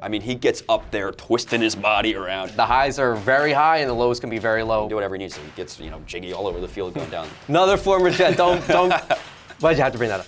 I mean, he gets up there twisting his body around. The highs are very high and the lows can be very low. Do whatever he needs to. He gets, jiggy all over the field going down. Another former Jet. Don't. Why'd you have to bring that up?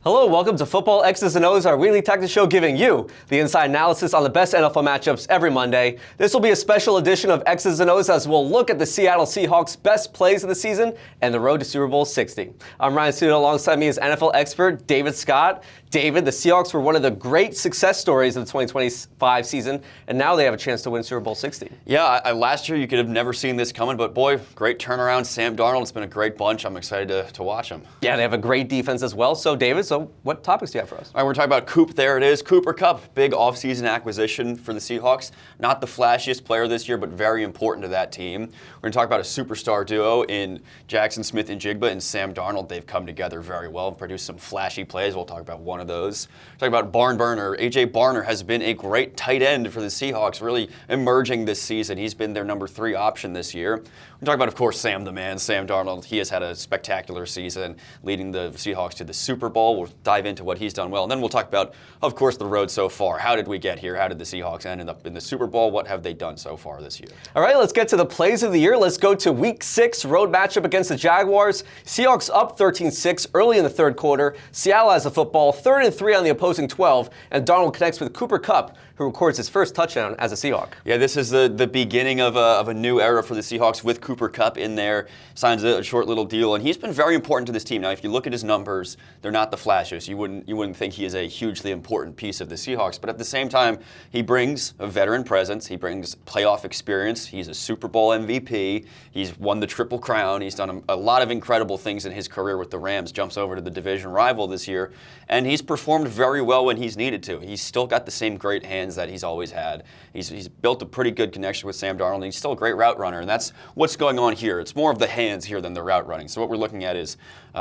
Hello, welcome to Football X's and O's, our weekly tactics show giving you the inside analysis on the best NFL matchups every Monday. This will be a special edition of X's and O's as we'll look at the Seattle Seahawks' best plays of the season and the road to Super Bowl 60. I'm Ryan Studo, alongside me is NFL expert David Scott. David, the Seahawks were one of the great success stories of the 2025 season, and now they have a chance to win Super Bowl 60. Yeah, last year you could have never seen this coming, but boy, great turnaround. Sam Darnold, it's been a great bunch. I'm excited to watch him. Yeah, they have a great defense as well. So, David, what topics do you have for us? All right, we're talking about Coop There It Is. Cooper Kupp, big offseason acquisition for the Seahawks. Not the flashiest player this year, but very important to that team. We're going to talk about a superstar duo in Jaxon Smith-Njigba and Sam Darnold. They've come together very well and produced some flashy plays. We'll talk about one of those. Talk about Barn Burner. A.J. Barner has been a great tight end for the Seahawks, really emerging this season. He's been their number 3 option this year. We're talking about, of course, Sam the Man, Sam Darnold. He has had a spectacular season, leading the Seahawks to the Super Bowl. We'll dive into what he's done well. And then we'll talk about, of course, the road so far. How did we get here? How did the Seahawks end up in the Super Bowl? What have they done so far this year? All right, let's get to the plays of the year. Let's go to Week 6 road matchup against the Jaguars. Seahawks up 13-6 early in the third quarter. Seattle has the football, 3rd and 3 on the opposing 12, and Darnold connects with Cooper Kupp, who records his first touchdown as a Seahawk. Yeah, this is the beginning of a new era for the Seahawks with Cooper Kupp in there. Signs a short little deal, and he's been very important to this team. Now, if you look at his numbers, they're not the flashiest. You wouldn't think he is a hugely important piece of the Seahawks, but at the same time, he brings a veteran presence. He brings playoff experience. He's a Super Bowl MVP. He's won the Triple Crown. He's done a lot of incredible things in his career with the Rams. Jumps over to the division rival this year, and he's performed very well when he's needed to. He's still got the same great hands that he's always had. He's built a pretty good connection with Sam Darnold, and he's still a great route runner, and that's what's going on here. It's more of the hands here than the route running. So what we're looking at is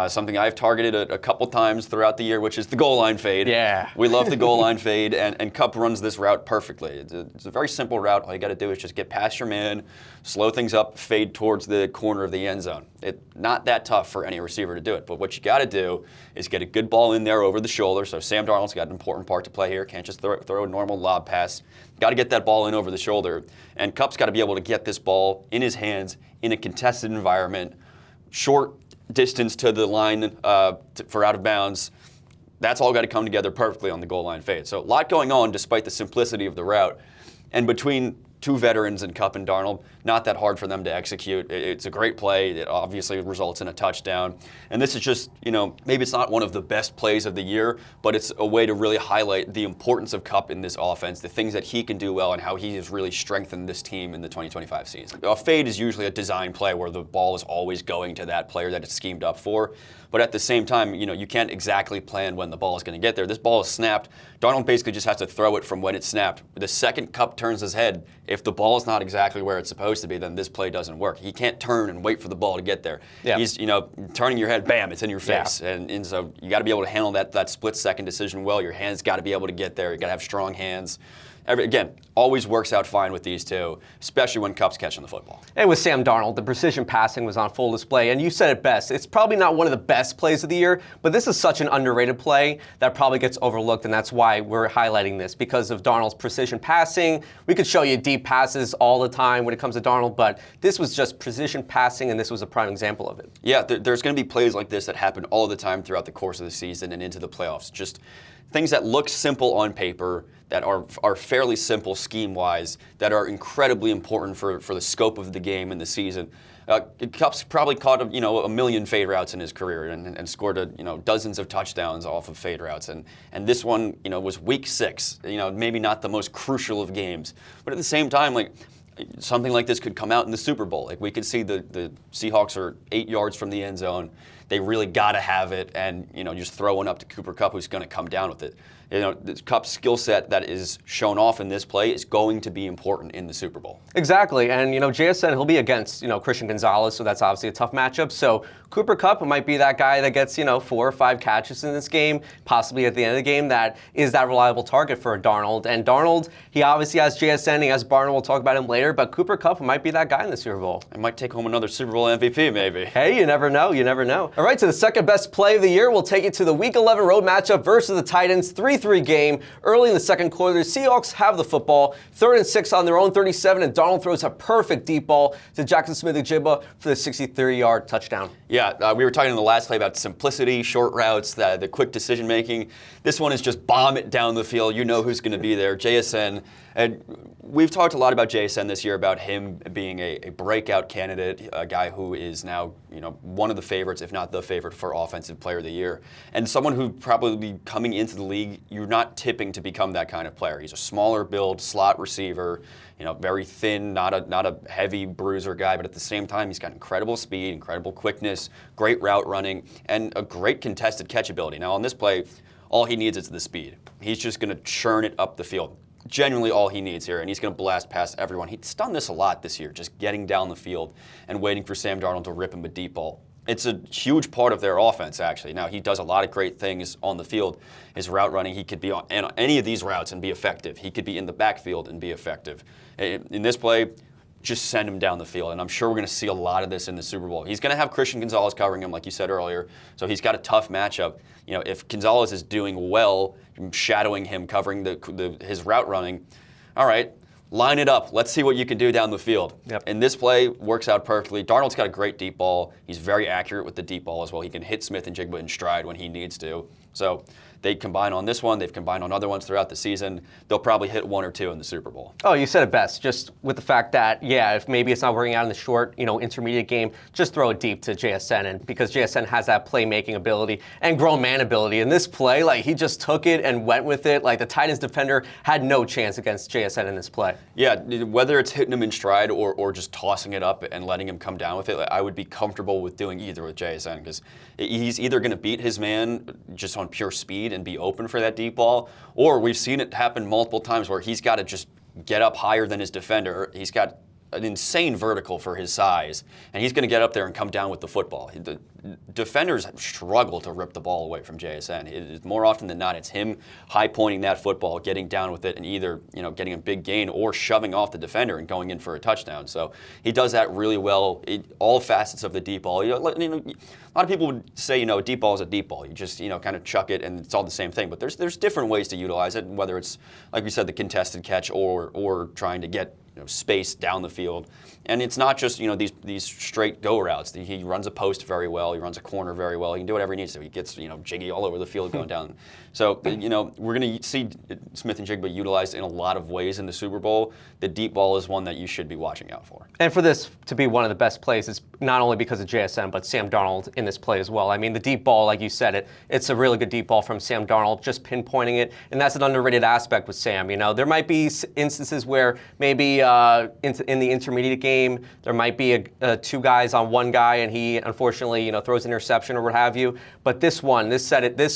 something I've targeted a couple times throughout the year, which is the goal line fade. Yeah. We love the goal line fade, and Kupp runs this route perfectly. It's a very simple route. All you got to do is just get past your man, slow things up, fade towards the corner of the end zone. It's not that tough for any receiver to do it, but what you got to do is get a good ball in there over the shoulder. So Sam Darnold's got an important part to play here. Can't just throw a normal lob pass. Got to get that ball in over the shoulder, and Kupp's got to be able to get this ball in his hands in a contested environment, short distance to the line for out of bounds. That's all got to come together perfectly on the goal line fade. So a lot going on despite the simplicity of the route. And between two veterans in Kupp and Darnold, not that hard for them to execute. It's a great play. It obviously results in a touchdown. And this is just, maybe it's not one of the best plays of the year, but it's a way to really highlight the importance of Kupp in this offense, the things that he can do well, and how he has really strengthened this team in the 2025 season. A fade is usually a design play where the ball is always going to that player that it's schemed up for. But at the same time, you can't exactly plan when the ball is going to get there. This ball is snapped. Darnold basically just has to throw it from when it's snapped. The second Kupp turns his head, if the ball is not exactly where it's supposed to be, then this play doesn't work. He can't turn and wait for the ball to get there. Yeah. He's, turning your head, bam, it's in your face. Yeah. And so you got to be able to handle that split-second decision well. Your hands got to be able to get there. You got to have strong hands. Again, always works out fine with these two, especially when Kupp's catching the football. And with Sam Darnold, the precision passing was on full display, and you said it best. It's probably not one of the best plays of the year, but this is such an underrated play that probably gets overlooked, and that's why we're highlighting this, because of Darnold's precision passing. We could show you deep passes all the time when it comes to Darnold, but this was just precision passing, and this was a prime example of it. Yeah, there's going to be plays like this that happen all the time throughout the course of the season and into the playoffs. Just things that look simple on paper, that are fairly simple scheme-wise, that are incredibly important for the scope of the game and the season. Kupp's probably caught a million fade routes in his career and scored dozens of touchdowns off of fade routes. And this one was week 6. Maybe not the most crucial of games, but at the same time, something like this could come out in the Super Bowl. We could see the Seahawks are 8 yards from the end zone. They really got to have it, and just throw one up to Cooper Kupp, who's going to come down with it. Kupp's skill set that is shown off in this play is going to be important in the Super Bowl. Exactly, and JSN, he'll be against Christian Gonzalez, so that's obviously a tough matchup. So Cooper Kupp might be that guy that gets 4 or 5 catches in this game, possibly at the end of the game. That is that reliable target for Darnold. And Darnold, he obviously has JSN, he has Barner. We'll talk about him later. player, but Cooper Kupp might be that guy in the Super Bowl. I might take home another Super Bowl MVP, maybe. Hey, you never know. You never know. All right, so the second best play of the year, we'll take you to the Week 11 road matchup versus the Titans, 3-3 game. Early in the second quarter, the Seahawks have the football, 3rd and 6 on their own 37, and Darnold throws a perfect deep ball to Jaxon Smith-Njigba for the 63-yard touchdown. Yeah, we were talking in the last play about simplicity, short routes, the quick decision making. This one is just bomb it down the field. You know who's going to be there. JSN. And we've talked a lot about JSN this year, about him being a breakout candidate, a guy who is now, one of the favorites, if not the favorite for Offensive Player of the Year, and someone who probably coming into the league, you're not tipping to become that kind of player. He's a smaller build, slot receiver, very thin, not a heavy bruiser guy, but at the same time, he's got incredible speed, incredible quickness, great route running, and a great contested catch ability. Now, on this play, all he needs is the speed. He's just going to churn it up the field. Genuinely all he needs here, and he's going to blast past everyone. He's done this a lot this year, just getting down the field and waiting for Sam Darnold to rip him a deep ball. It's a huge part of their offense, actually. Now, he does a lot of great things on the field. His route running, he could be on any of these routes and be effective. He could be in the backfield and be effective. In this play, just send him down the field, and I'm sure we're going to see a lot of this in the Super Bowl. He's going to have Christian Gonzalez covering him, like you said earlier, so he's got a tough matchup. If Gonzalez is doing well, shadowing him, covering his route running, all right, line it up. Let's see what you can do down the field. Yep. And this play works out perfectly. Darnold's got a great deep ball. He's very accurate with the deep ball as well. He can hit Smith-Njigba in stride when he needs to. So they combine on this one. They've combined on other ones throughout the season. They'll probably hit 1 or 2 in the Super Bowl. Oh, you said it best. Just with the fact that, if maybe it's not working out in the short, intermediate game, just throw it deep to JSN. And because JSN has that playmaking ability and grown man ability. In this play, he just took it and went with it. The Titans defender had no chance against JSN in this play. Yeah, whether it's hitting him in stride or just tossing it up and letting him come down with it, I would be comfortable with doing either with JSN, because he's either going to beat his man just on pure speed and be open for that deep ball, or we've seen it happen multiple times where he's got to just get up higher than his defender. He's got an insane vertical for his size, and he's going to get up there and come down with the football. The defenders struggle to rip the ball away from JSN. More often than not, it's him high-pointing that football, getting down with it, and either getting a big gain or shoving off the defender and going in for a touchdown. So he does that really well. All facets of the deep ball. A lot of people would say, a deep ball is a deep ball. You just kind of chuck it, and it's all the same thing. But there's different ways to utilize it, whether it's, like we said, the contested catch or trying to get space down the field. And it's not just these straight go routes. He runs a post very well. He runs a corner very well. He can do whatever he needs to. He gets jiggy all over the field going down. So we're going to see Smith-Njigba utilized in a lot of ways in the Super Bowl. The deep ball is one that you should be watching out for. And for this to be one of the best plays, it's not only because of JSN, but Sam Darnold in this play as well. I mean, the deep ball, like you said, it's a really good deep ball from Sam Darnold, just pinpointing it, and that's an underrated aspect with Sam. There might be instances where maybe in the intermediate game, there might be 2 guys on 1 guy, and he unfortunately throws an interception or what have you. But this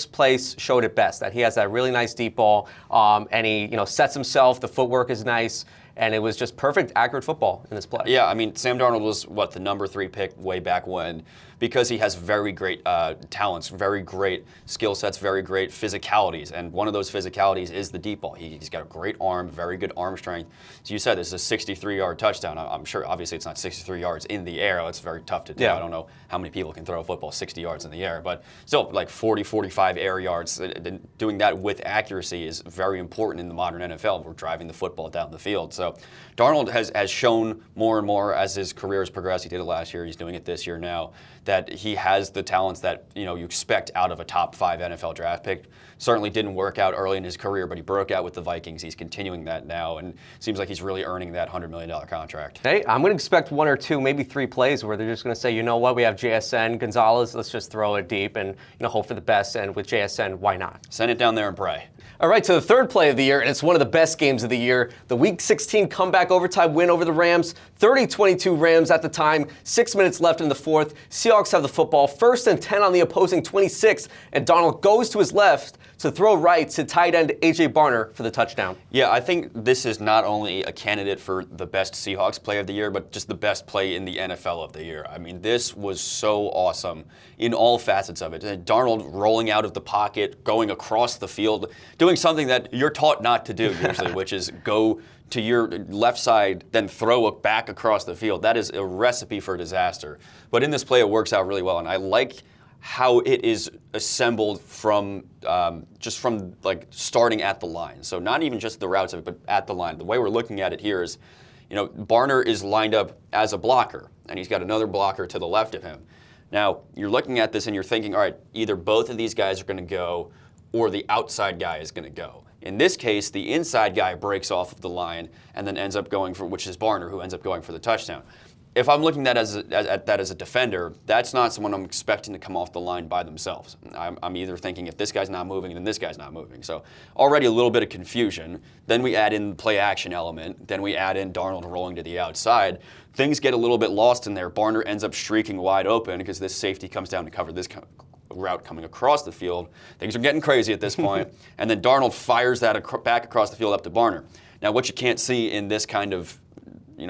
place showed it best, that he has that really nice deep ball, and he sets himself. The footwork is nice. And it was just perfect, accurate football in this play. Yeah, I mean, Sam Darnold was, the number 3 pick way back when, because he has very great talents, very great skill sets, very great physicalities. And one of those physicalities is the deep ball. He's got a great arm, very good arm strength. As you said, this is a 63-yard touchdown. I'm sure, obviously, it's not 63 yards in the air. It's very tough to do. Yeah. I don't know how many people can throw a football 60 yards in the air, but still, 40, 45 air yards. Doing that with accuracy is very important in the modern NFL. We're driving the football down the field. So Darnold has shown more and more as his career has progressed. He did it last year. He's doing it this year now. That he has the talents that you expect out of a top 5 NFL draft pick. Certainly didn't work out early in his career, but he broke out with the Vikings. He's continuing that now, and seems like he's really earning that $100 million contract. Hey, I'm going to expect 1 or 2, maybe 3 plays where they're just going to say, you know what, we have JSN, Gonzalez, let's just throw it deep and hope for the best. And with JSN, why not? Send it down there and pray. All right, so the third play of the year, and it's one of the best games of the year. The Week 16 comeback overtime win over the Rams. 30-22 Rams at the time. 6 minutes left in the fourth. Seahawks have the football. 1st and 10 on the opposing 26, and Darnold goes to his left to throw right to tight end A.J. Barner for the touchdown. Yeah, I think this is not only a candidate for the best Seahawks play of the year, but just the best play in the NFL of the year. I mean, this was so awesome in all facets of it. And Darnold rolling out of the pocket, going across the field, doing something that you're taught not to do usually, which is go to your left side, then throw it back across the field. That is a recipe for disaster. But in this play, it works out really well, and I like how it is assembled from just from like starting at the line. So not even just the routes of it, but at the line. The way we're looking at it here is, Barner is lined up as a blocker, and he's got another blocker to the left of him. Now, you're looking at this and you're thinking, all right, either both of these guys are going to go or the outside guy is going to go. In this case, the inside guy breaks off of the line and then ends up going for, which is Barner, who ends up going for the touchdown. If I'm looking at that as a defender, that's not someone I'm expecting to come off the line by themselves. I'm either thinking if this guy's not moving, then this guy's not moving. So already a little bit of confusion. Then we add in the play action element. Then we add in Darnold rolling to the outside. Things get a little bit lost in there. Barner ends up streaking wide open because this safety comes down to cover this route coming across the field. Things are getting crazy at this point. And then Darnold fires that back across the field up to Barner. Now, what you can't see in this kind of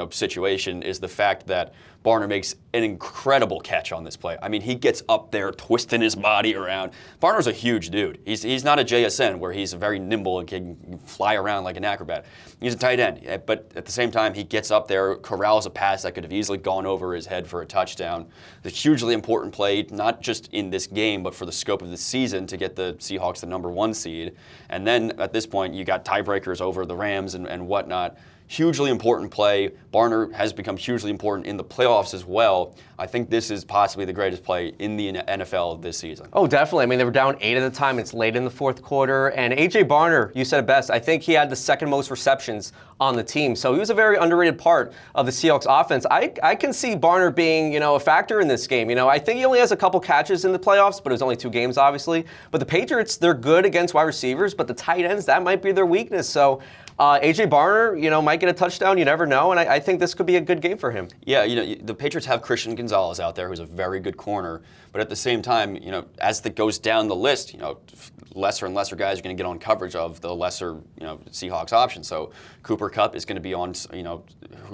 situation is the fact that Barner makes an incredible catch on this play. I mean, he gets up there twisting his body around. Barner's a huge dude. He's not a JSN where he's very nimble and can fly around like an acrobat. He's a tight end, but at the same time, he gets up there, corrals a pass that could have easily gone over his head for a touchdown. It's a hugely important play, not just in this game, but for the scope of the season to get the Seahawks the #1 seed. And then at this point, you got tiebreakers over the Rams and whatnot. Hugely important play. Barner has become hugely important in the playoffs as well. I think this is possibly the greatest play in the NFL this season. Oh, definitely. I mean, they were down 8 at the time. It's late in the fourth quarter. And A.J. Barner, you said it best. I think he had the second most receptions on the team. So he was a very underrated part of the Seahawks offense. I can see Barner being, a factor in this game. I think he only has a couple catches in the playoffs, but it was only 2 games, obviously. But the Patriots, they're good against wide receivers, but the tight ends, that might be their weakness. So A.J. Barner, might get a touchdown. You never know. And I think this could be a good game for him. Yeah, the Patriots have Christian Gonzalez out there, who's a very good corner. But at the same time, as it goes down the list, lesser and lesser guys are going to get on coverage of the lesser, Seahawks options. So Cooper Kupp is going to be on,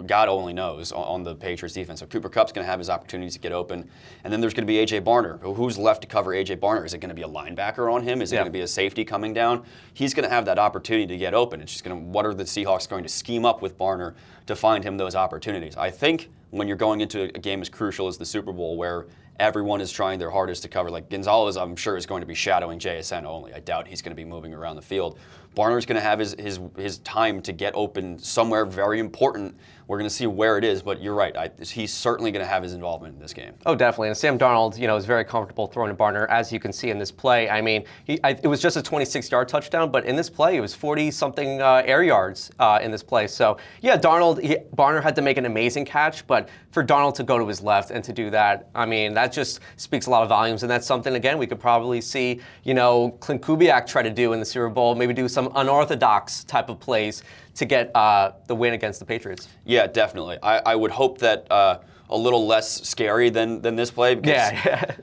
God only knows, on the Patriots defense. So Cooper Kupp's going to have his opportunities to get open. And then there's going to be A.J. Barner. Who's left to cover A.J. Barner? Is it going to be a linebacker on him? Is it going to be a safety coming down? He's going to have that opportunity to get open. It's just what are the Seahawks going to scheme up with Barner to find him those opportunities? I think when you're going into a game as crucial as the Super Bowl, where everyone is trying their hardest to cover, like Gonzalez, I'm sure, is going to be shadowing JSN only. I doubt he's going to be moving around the field. Barner's going to have his time to get open somewhere very important. We're going to see where it is, but you're right. He's certainly going to have his involvement in this game. Oh, definitely. And Sam Darnold, is very comfortable throwing to Barner, as you can see in this play. I mean, it was just a 26-yard touchdown, but in this play, it was 40-something air yards in this play. So, yeah, Barner had to make an amazing catch, but for Darnold to go to his left and to do that, I mean, that just speaks a lot of volumes, and that's something, again, we could probably see, Clint Kubiak try to do in the Super Bowl, maybe do some unorthodox type of plays to get the win against the Patriots. Yeah, definitely. I would hope that a little less scary than this play. Because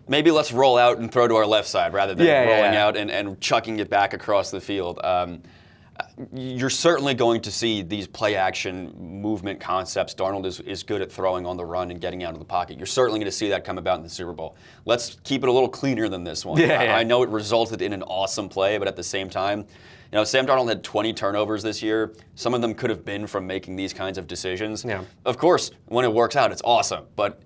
maybe let's roll out and throw to our left side rather than rolling out and chucking it back across the field. You're certainly going to see these play action movement concepts. Darnold is good at throwing on the run and getting out of the pocket. You're certainly going to see that come about in the Super Bowl. Let's keep it a little cleaner than this one. I know it resulted in an awesome play, but at the same time, Sam Darnold had 20 turnovers this year. Some of them could have been from making these kinds of decisions. Yeah. Of course, when it works out, it's awesome. But,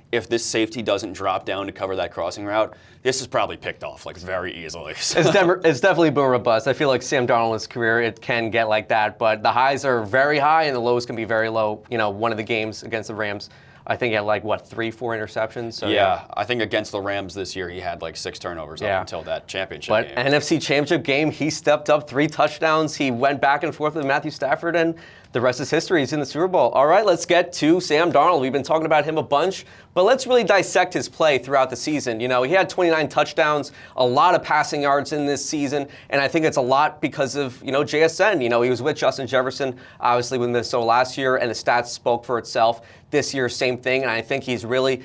if this safety doesn't drop down to cover that crossing route, this is probably picked off very easily. So. It's definitely boomer or bust. I feel like Sam Darnold's career, it can get like that, but the highs are very high and the lows can be very low. One of the games against the Rams, I think he had 3, 4 interceptions. So, I think against the Rams this year, he had 6 turnovers up until that championship game. But NFC Championship game, he stepped up 3 touchdowns. He went back and forth with Matthew Stafford, and the rest is history. He's in the Super Bowl. All right, let's get to Sam Darnold. We've been talking about him a bunch, but let's really dissect his play throughout the season. He had 29 touchdowns, a lot of passing yards in this season, and I think it's a lot because of, JSN. He was with Justin Jefferson, obviously, with Minnesota last year, and the stats spoke for itself. This year, same thing, and I think he's really,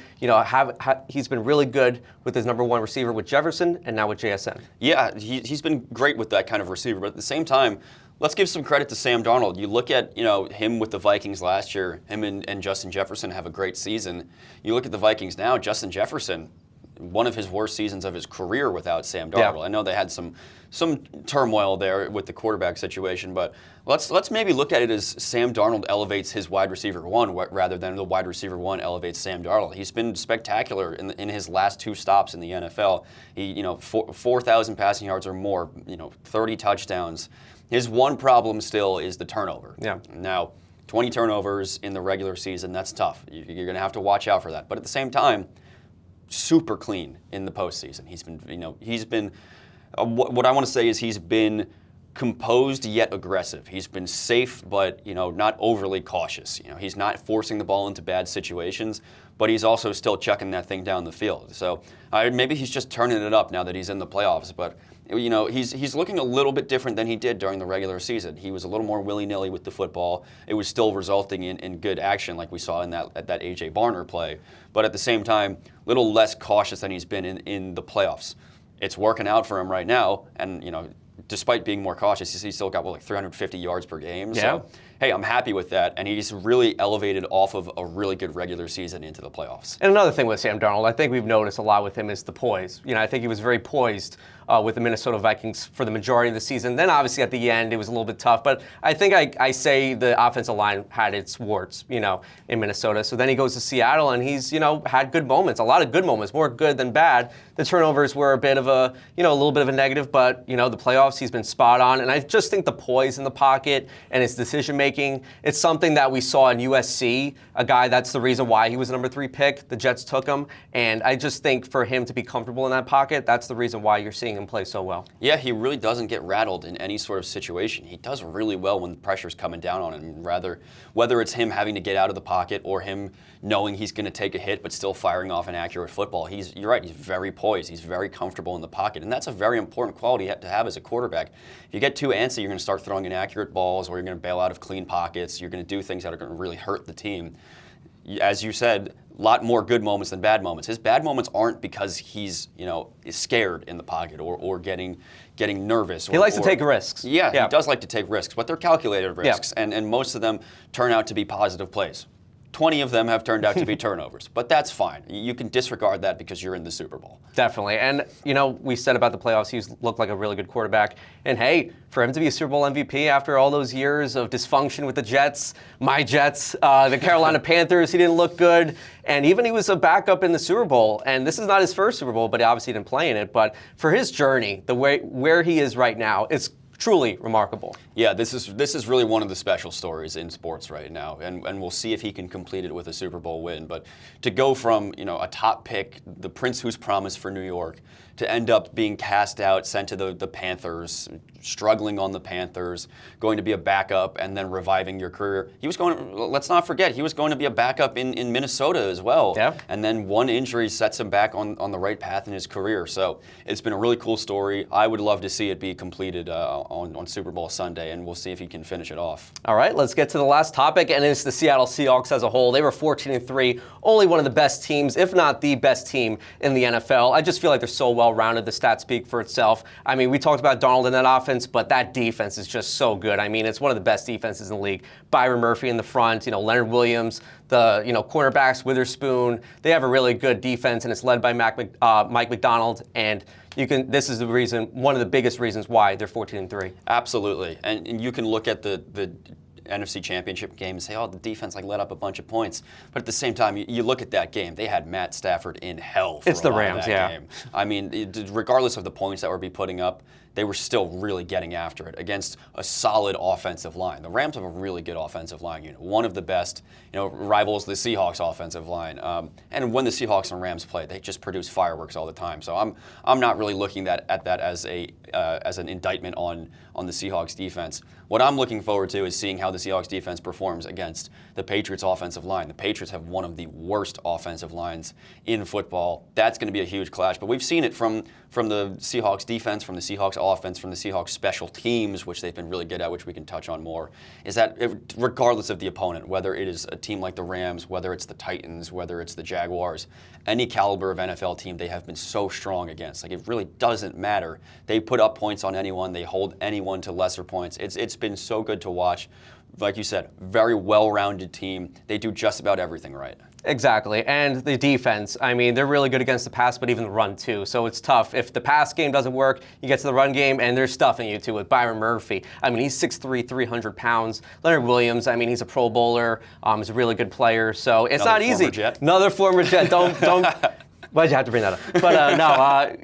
he's been really good with his #1 receiver with Jefferson and now with JSN. Yeah, he's been great with that kind of receiver, but at the same time, let's give some credit to Sam Darnold. You look at, him with the Vikings last year, him and Justin Jefferson have a great season. You look at the Vikings now, Justin Jefferson, one of his worst seasons of his career without Sam Darnold. Yeah. I know they had some turmoil there with the quarterback situation, but let's maybe look at it as Sam Darnold elevates his wide receiver one rather than the wide receiver one elevates Sam Darnold. He's been spectacular in his last 2 stops in the NFL. He 4,000 passing yards or more, 30 touchdowns. His one problem still is the turnover. Yeah. Now, 20 turnovers in the regular season, that's tough. You're going to have to watch out for that. But at the same time, super clean in the postseason. He's been what I want to say is he's been composed yet aggressive. He's been safe, but not overly cautious. He's not forcing the ball into bad situations, but he's also still chucking that thing down the field. So maybe he's just turning it up now that he's in the playoffs. But he's looking a little bit different than he did during the regular season. He was a little more willy-nilly with the football. It was still resulting in good action, like we saw in that A.J. Barner play. But at the same time, a little less cautious than he's been in the playoffs. It's working out for him right now, and despite being more cautious, he's still got 350 yards per game. Yeah. So hey, I'm happy with that, and he's really elevated off of a really good regular season into the playoffs. And another thing with Sam Darnold, I think we've noticed a lot with him is the poise. I think he was very poised with the Minnesota Vikings for the majority of the season. Then obviously at the end it was a little bit tough, but I think I say the offensive line had its warts, in Minnesota. So then he goes to Seattle and he's, had good moments, a lot of good moments, more good than bad. The turnovers were a bit of a little bit of a negative, but the playoffs he's been spot on. And I just think the poise in the pocket and his decision making, it's something that we saw in USC, a guy that's the reason why he was the number 3 pick. The Jets took him, and I just think for him to be comfortable in that pocket, that's the reason why you're seeing him play so well. Yeah, he really doesn't get rattled in any sort of situation. He does really well when the pressure's coming down on him, whether it's him having to get out of the pocket or him knowing he's going to take a hit but still firing off an accurate football. You're right, he's very poised. He's very comfortable in the pocket, and that's a very important quality to have as a quarterback. If you get too antsy, you're going to start throwing inaccurate balls, or you're going to bail out of clean pockets. You're going to do things that are going to really hurt the team. As you said, a lot more good moments than bad moments. His bad moments aren't because he's is scared in the pocket or getting nervous. He likes to take risks. Yeah, he does like to take risks, but they're calculated risks, and most of them turn out to be positive plays. 20 of them have turned out to be turnovers, but that's fine. You can disregard that because you're in the Super Bowl. Definitely. And, we said about the playoffs, he's looked like a really good quarterback. And, hey, for him to be a Super Bowl MVP after all those years of dysfunction with the Jets, my Jets, the Carolina Panthers, he didn't look good. And even he was a backup in the Super Bowl. And this is not his first Super Bowl, but he obviously didn't play in it. But for his journey, where he is right now, it's truly remarkable. Yeah, this is really one of the special stories in sports right now, and we'll see if he can complete it with a Super Bowl win. But to go from a top pick, the Prince who's promised for New York, to end up being cast out, sent to the Panthers, struggling on the Panthers, going to be a backup, and then reviving your career. Let's not forget, he was going to be a backup in Minnesota as well. Yeah. And then one injury sets him back on the right path in his career. So it's been a really cool story. I would love to see it be completed on Super Bowl Sunday, and we'll see if he can finish it off. All right, let's get to the last topic, and it's the Seattle Seahawks as a whole. They were 14-3, only one of the best teams, if not the best team in the NFL. I just feel like they're so well-rounded. The stats speak for itself. I mean, we talked about Darnold in that offense, but that defense is just so good. I mean, it's one of the best defenses in the league. Byron Murphy in the front, Leonard Williams, the cornerbacks, Witherspoon. They have a really good defense, and it's led by Mike Macdonald, and this is the reason, one of the biggest reasons why they're 14-3. Absolutely, and you can look at the NFC Championship game and say, the defense let up a bunch of points. But at the same time, you look at that game, they had Matt Stafford in hell for it's the Rams, game. I mean, regardless of the points that would be putting up, they were still really getting after it against a solid offensive line. The Rams have a really good offensive line unit, one of the best, rivals the Seahawks offensive line. And when the Seahawks and Rams play, they just produce fireworks all the time. So I'm not really looking at that as an indictment on the Seahawks defense. What I'm looking forward to is seeing how the Seahawks defense performs against the Patriots offensive line. The Patriots have one of the worst offensive lines in football. That's going to be a huge clash. But we've seen it from the Seahawks defense, from the Seahawks offense, from the Seahawks special teams, which they've been really good at, which we can touch on more, is that regardless of the opponent, whether it is a team like the Rams, whether it's the Titans, whether it's the Jaguars, any caliber of NFL team, they have been so strong against. It really doesn't matter. They put up points on anyone. They hold anyone to lesser points. It's been so good to watch. Like you said, very well-rounded team. They do just about everything right. Exactly, and the defense. I mean, they're really good against the pass, but even the run too. So it's tough. If the pass game doesn't work, you get to the run game, and they're stuffing you too with Byron Murphy. I mean, he's 6'3", 300 pounds. Leonard Williams, I mean, he's a Pro Bowler. He's a really good player. So it's Another not easy. Jet. Another former Jet. Don't. Why'd you have to bring that up? But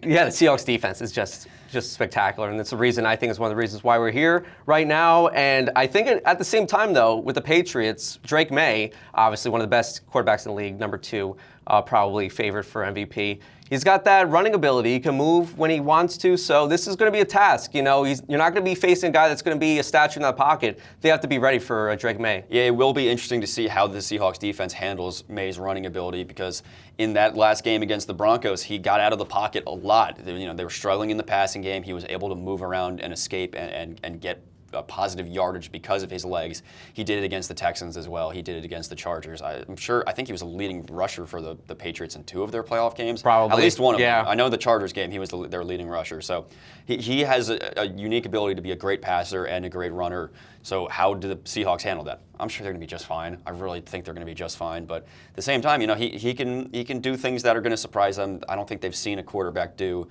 yeah, the Seahawks defense is just spectacular, and that's the reason I think is one of the reasons why we're here right now. And I think at the same time, though, with the Patriots, Drake May, obviously one of the best quarterbacks in the league, number 2, probably favored for MVP. He's got that running ability. He can move when he wants to, so this is going to be a task. You know, you're not going to be facing a guy that's going to be a statue in the pocket. They have to be ready for Drake May. Yeah, it will be interesting to see how the Seahawks defense handles May's running ability, because in that last game against the Broncos, he got out of the pocket a lot. They were struggling in the passing game. He was able to move around and escape and get positive yardage because of his legs. He did it against the Texans as well. He did it against the Chargers. I think he was a leading rusher for the Patriots in 2 of their playoff games. Probably. At least one of them. I know the Chargers game, he was their leading rusher. So he has a unique ability to be a great passer and a great runner. So how do the Seahawks handle that? I'm sure they're going to be just fine. I really think they're going to be just fine. But at the same time, he can do things that are going to surprise them. I don't think they've seen a quarterback do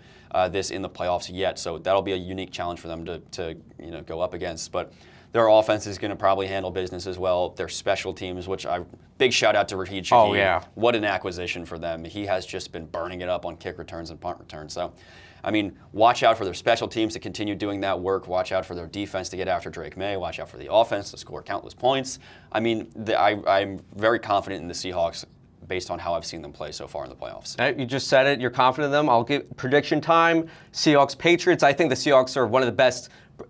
this in the playoffs yet. So that'll be a unique challenge for them to go up against. But their offense is going to probably handle business as well. Their special teams, big shout out to Raheed Shaheed. Oh, yeah. What an acquisition for them. He has just been burning it up on kick returns and punt returns. So, I mean, watch out for their special teams to continue doing that work. Watch out for their defense to get after Drake May. Watch out for the offense to score countless points. I mean, I'm very confident in the Seahawks based on how I've seen them play so far in the playoffs. You just said it. You're confident in them. I'll give prediction time. Seahawks, Patriots. I think the Seahawks are one of the best.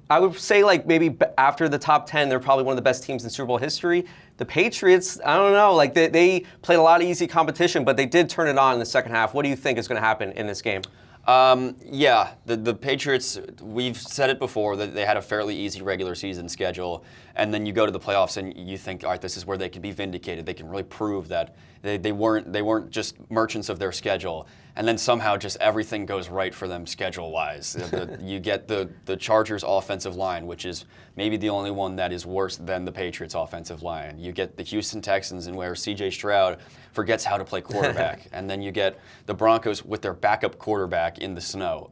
I would say maybe after the top 10, they're probably one of the best teams in Super Bowl history. The Patriots, I don't know. They played a lot of easy competition, but they did turn it on in the second half. What do you think is going to happen in this game? The Patriots, we've said it before, that they had a fairly easy regular season schedule, and then you go to the playoffs and you think, all right, this is where they can be vindicated. They can really prove that they weren't just merchants of their schedule, and then somehow just everything goes right for them schedule-wise. You get the Chargers' offensive line, which is maybe the only one that is worse than the Patriots' offensive line. You get the Houston Texans, and where C.J. Stroud forgets how to play quarterback, and then you get the Broncos with their backup quarterback in the snow.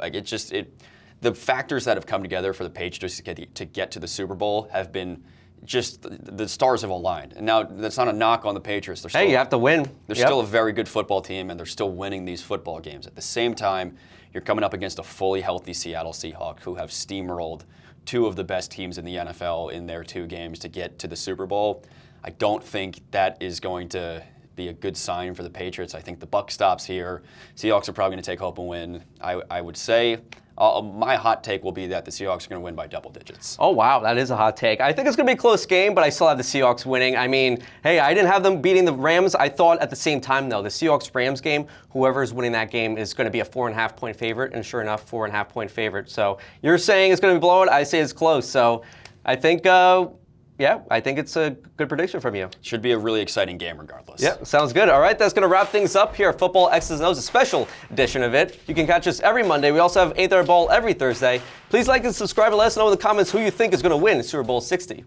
The factors that have come together for the Patriots to get to the Super Bowl have been just the stars have aligned. And now that's not a knock on the Patriots. You have to win. They're still a very good football team, and they're still winning these football games. At the same time, you're coming up against a fully healthy Seattle Seahawks who have steamrolled 2 of the best teams in the NFL in their 2 games to get to the Super Bowl. I don't think that is going to be a good sign for the Patriots. I think the buck stops here. Seahawks are probably going to take hope and win. I would say my hot take will be that the Seahawks are going to win by double digits. Oh, wow, that is a hot take. I think it's going to be a close game, but I still have the Seahawks winning. I mean, hey, I didn't have them beating the Rams. I thought at the same time, though, the Seahawks-Rams game, whoever is winning that game is going to be a 4.5-point favorite, and sure enough, 4.5-point favorite. So you're saying it's going to be blowout. I say it's close. So I think I think it's a good prediction from you. Should be a really exciting game regardless. Yeah, sounds good. All right, that's going to wrap things up here at Football X's and O's, a special edition of it. You can catch us every Monday. We also have Ain't There a Ball every Thursday. Please like and subscribe and let us know in the comments who you think is going to win Super Bowl 60.